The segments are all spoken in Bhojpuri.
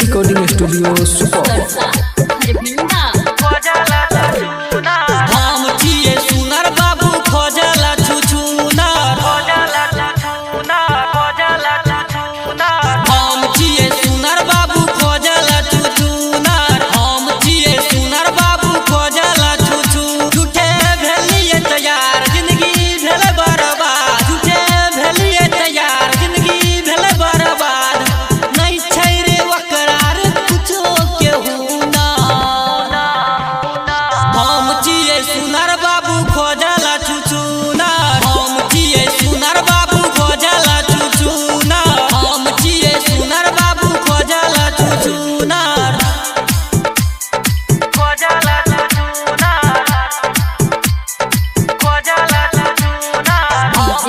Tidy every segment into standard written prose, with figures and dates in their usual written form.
Recording studio Supaul. सुनर बाबू खोजला छुछुनर हम चिया सुनर बाबू खोजला छुछुनर हम चिया सुनर बाबू खोजला छुछुनर खोजला छुछुनर खोजला छुछुनर हम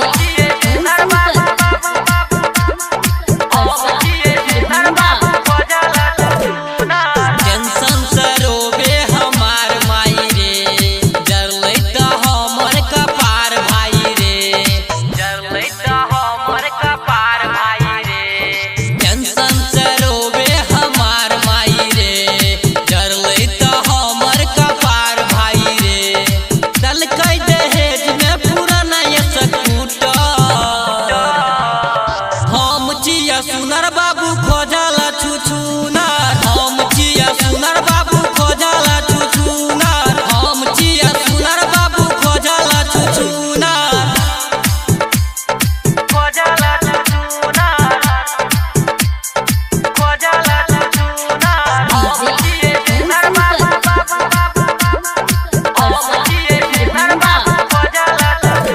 चिया सुनर बाबू हम चिया सुनर बाबू खोजला छुछुनर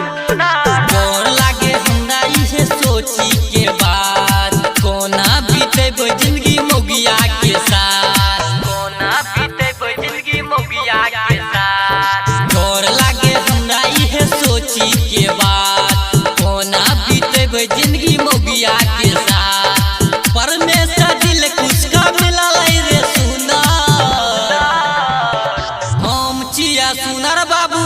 डर लागे हमरा इहे सोची के बाद कोना बीतेबो जिंदगी मोगिया के साथ कोना बीतेबो जिंदगी मोगिया के साथ डर लागे हमरा इहे सोची के बाद कोना बीतेबो जिंदगी मोगिया के साथ परमेश्वर दिल कुछ का मिलल रे सुना हम चिया सुनर बाबू